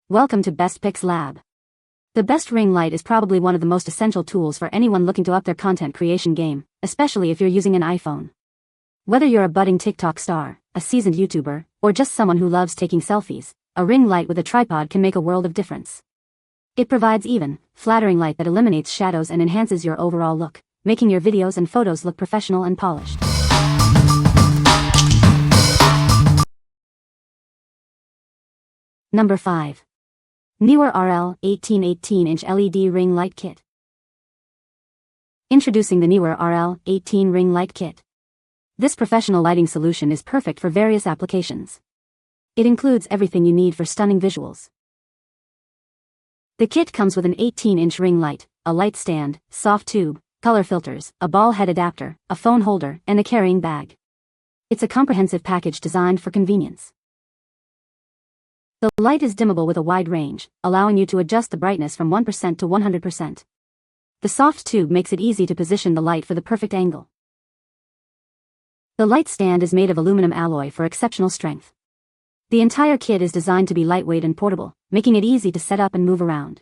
Welcome to Best Picks Lab. The best ring light is probably one of the most essential tools for anyone looking to up their content creation game, especially if you're using an iPhone. Whether you're a budding TikTok star, a seasoned YouTuber, or just someone who loves taking selfies, a ring light with a tripod can make a world of difference. It provides even, flattering light that eliminates shadows and enhances your overall look, making your videos and photos look professional and polished. Number 5. NEEWER RL 18-inch LED Ring Light Kit. Introducing the NEEWER RL 18 Ring Light Kit. This professional lighting solution is perfect for various applications. It includes everything you need for stunning visuals. The kit comes with an 18-inch ring light, a light stand, soft tube, color filters, a ball head adapter, a phone holder, and a carrying bag. It's a comprehensive package designed for convenience. The light is dimmable with a wide range, allowing you to adjust the brightness from 1% to 100%. The soft tube makes it easy to position the light for the perfect angle. The light stand is made of aluminum alloy for exceptional strength. The entire kit is designed to be lightweight and portable, making it easy to set up and move around.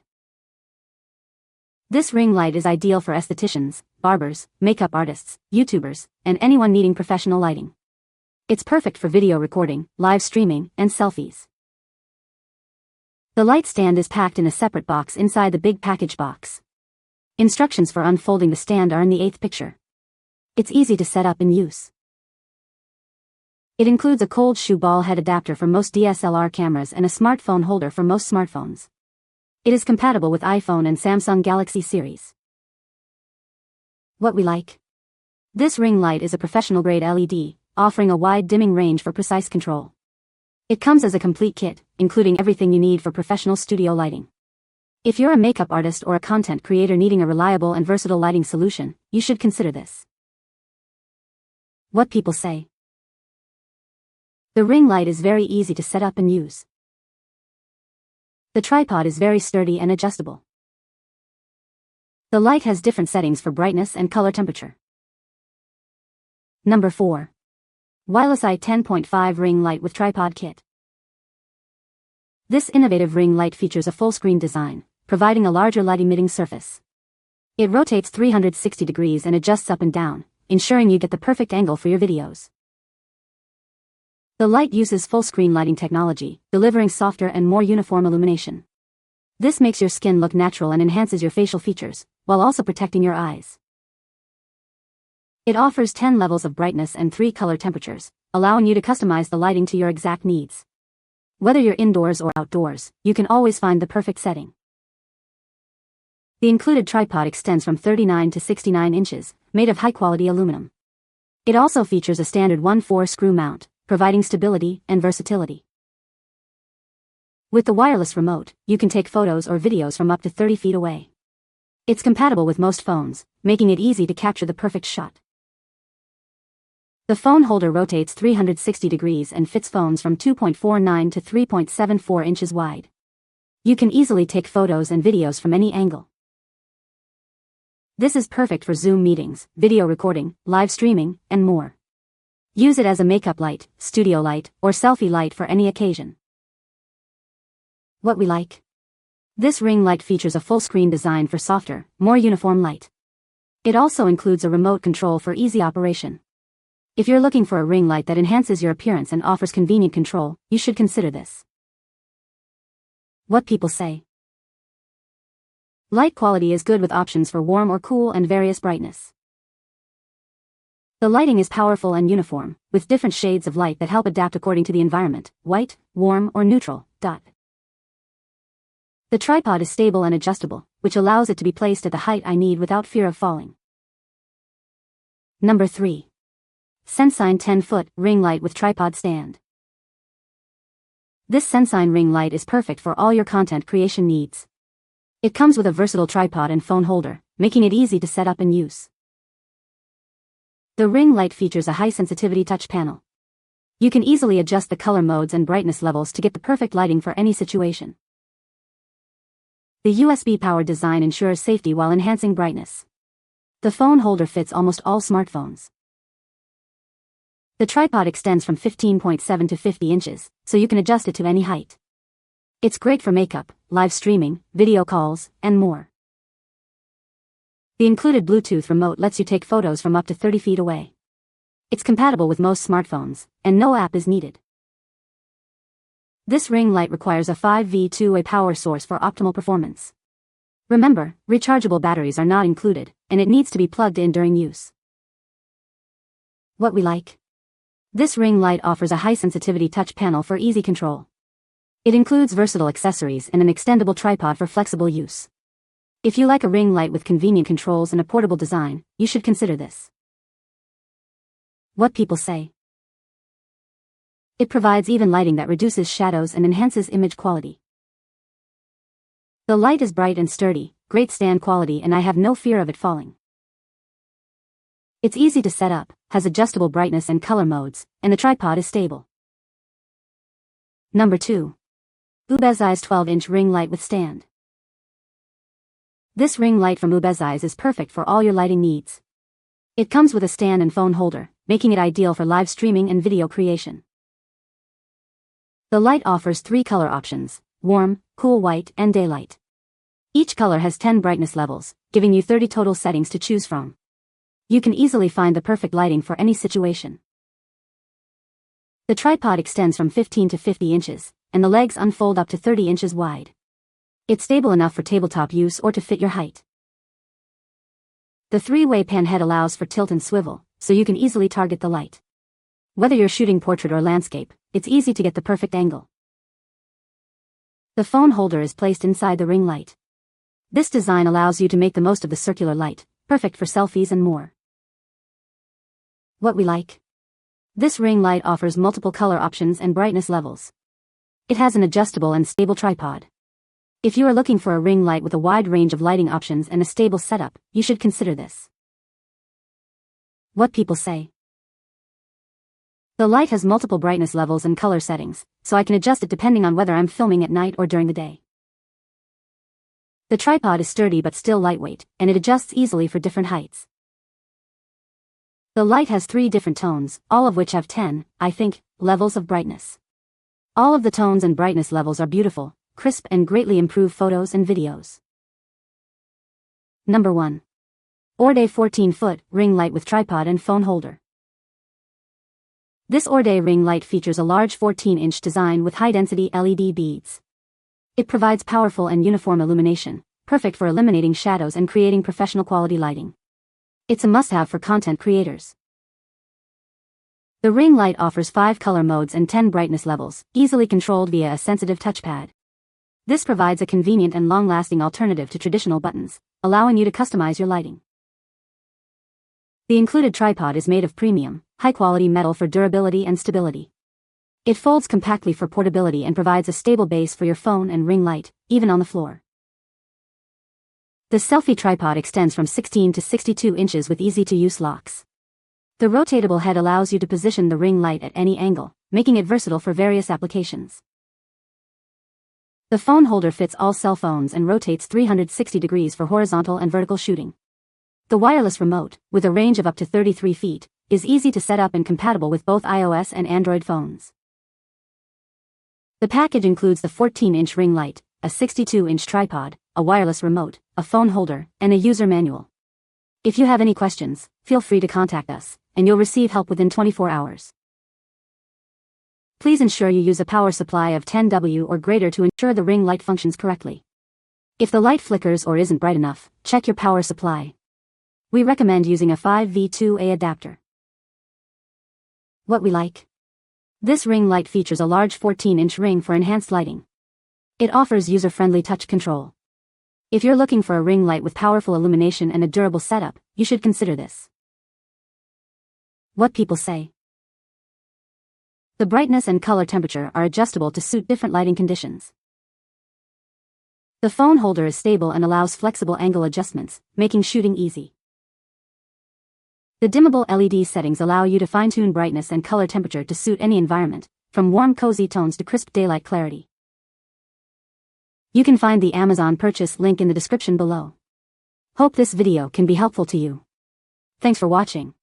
This ring light is ideal for estheticians, barbers, makeup artists, YouTubers, and anyone needing professional lighting. It's perfect for video recording, live streaming, and selfies. The light stand is packed in a separate box inside the big package box. Instructions for unfolding the stand are in the 8th picture. It's easy to set up and use. It includes a cold shoe ball head adapter for most DSLR cameras and a smartphone holder for most smartphones. It is compatible with iPhone and Samsung Galaxy series. What we like. This ring light is a professional-grade LED, offering a wide dimming range for precise control. It comes as a complete kit, including everything you need for professional studio lighting. If you're a makeup artist or a content creator needing a reliable and versatile lighting solution, you should consider this. What people say. The ring light is very easy to set up and use. The tripod is very sturdy and adjustable. The light has different settings for brightness and color temperature. Number 4. Weilisi 10.5 Ring Light with Tripod Kit. This innovative ring light features a full-screen design, providing a larger light-emitting surface. It rotates 360 degrees and adjusts up and down, ensuring you get the perfect angle for your videos. The light uses full-screen lighting technology, delivering softer and more uniform illumination. This makes your skin look natural and enhances your facial features, while also protecting your eyes. It offers 10 levels of brightness and 3 color temperatures, allowing you to customize the lighting to your exact needs. Whether you're indoors or outdoors, you can always find the perfect setting. The included tripod extends from 39 to 69 inches, made of high-quality aluminum. It also features a standard 1/4 screw mount, providing stability and versatility. With the wireless remote, you can take photos or videos from up to 30 feet away. It's compatible with most phones, making it easy to capture the perfect shot. The phone holder rotates 360 degrees and fits phones from 2.49 to 3.74 inches wide. You can easily take photos and videos from any angle. This is perfect for Zoom meetings, video recording, live streaming, and more. Use it as a makeup light, studio light, or selfie light for any occasion. What we like. This ring light features a full-screen design for softer, more uniform light. It also includes a remote control for easy operation. If you're looking for a ring light that enhances your appearance and offers convenient control, you should consider this. What people say. Light quality is good with options for warm or cool and various brightness. The lighting is powerful and uniform, with different shades of light that help adapt according to the environment, white, warm, or neutral. The tripod is stable and adjustable, which allows it to be placed at the height I need without fear of falling. Number 3. Sensyne 10-foot ring light with tripod stand. This Sensyne ring light is perfect for all your content creation needs. It comes with a versatile tripod and phone holder, making it easy to set up and use. The ring light features a high-sensitivity touch panel. You can easily adjust the color modes and brightness levels to get the perfect lighting for any situation. The USB-powered design ensures safety while enhancing brightness. The phone holder fits almost all smartphones. The tripod extends from 15.7 to 50 inches, so you can adjust it to any height. It's great for makeup, live streaming, video calls, and more. The included Bluetooth remote lets you take photos from up to 30 feet away. It's compatible with most smartphones, and no app is needed. This ring light requires a 5V two-way power source for optimal performance. Remember, rechargeable batteries are not included, and it needs to be plugged in during use. What we like? This ring light offers a high-sensitivity touch panel for easy control. It includes versatile accessories and an extendable tripod for flexible use. If you like a ring light with convenient controls and a portable design, you should consider this. What people say. It provides even lighting that reduces shadows and enhances image quality. The light is bright and sturdy, great stand quality, and I have no fear of it falling. It's easy to set up, has adjustable brightness and color modes, and the tripod is stable. Number 2. UBeesize 12-inch ring light with stand. This ring light from UBeesize is perfect for all your lighting needs. It comes with a stand and phone holder, making it ideal for live streaming and video creation. The light offers 3 color options: warm, cool white, and daylight. Each color has 10 brightness levels, giving you 30 total settings to choose from. You can easily find the perfect lighting for any situation. The tripod extends from 15 to 50 inches, and the legs unfold up to 30 inches wide. It's stable enough for tabletop use or to fit your height. The 3-way pan head allows for tilt and swivel, so you can easily target the light. Whether you're shooting portrait or landscape, it's easy to get the perfect angle. The phone holder is placed inside the ring light. This design allows you to make the most of the circular light, perfect for selfies and more. What we like? This ring light offers multiple color options and brightness levels. It has an adjustable and stable tripod. If you are looking for a ring light with a wide range of lighting options and a stable setup, you should consider this. What people say. The light has multiple brightness levels and color settings, so I can adjust it depending on whether I'm filming at night or during the day. The tripod is sturdy but still lightweight, and it adjusts easily for different heights. The light has 3 different tones, all of which have 10, I think, levels of brightness. All of the tones and brightness levels are beautiful, crisp, and greatly improve photos and videos. Number 1. Aureday 14-foot ring light with tripod and phone holder. This Aureday ring light features a large 14-inch design with high-density LED beads. It provides powerful and uniform illumination, perfect for eliminating shadows and creating professional quality lighting. It's a must-have for content creators. The ring light offers 5 color modes and 10 brightness levels, easily controlled via a sensitive touchpad. This provides a convenient and long-lasting alternative to traditional buttons, allowing you to customize your lighting. The included tripod is made of premium, high-quality metal for durability and stability. It folds compactly for portability and provides a stable base for your phone and ring light, even on the floor. The selfie tripod extends from 16 to 62 inches with easy-to-use locks. The rotatable head allows you to position the ring light at any angle, making it versatile for various applications. The phone holder fits all cell phones and rotates 360 degrees for horizontal and vertical shooting. The wireless remote, with a range of up to 33 feet, is easy to set up and compatible with both iOS and Android phones. The package includes the 14-inch ring light, a 62-inch tripod, a wireless remote, a phone holder, and a user manual. If you have any questions, feel free to contact us, and you'll receive help within 24 hours. Please ensure you use a power supply of 10W or greater to ensure the ring light functions correctly. If the light flickers or isn't bright enough, check your power supply. We recommend using a 5V2A adapter. What we like? This ring light features a large 14-inch ring for enhanced lighting. It offers user-friendly touch control. If you're looking for a ring light with powerful illumination and a durable setup, you should consider this. What people say. The brightness and color temperature are adjustable to suit different lighting conditions. The phone holder is stable and allows flexible angle adjustments, making shooting easy. The dimmable LED settings allow you to fine-tune brightness and color temperature to suit any environment, from warm cozy tones to crisp daylight clarity. You can find the Amazon purchase link in the description below. Hope this video can be helpful to you. Thanks for watching.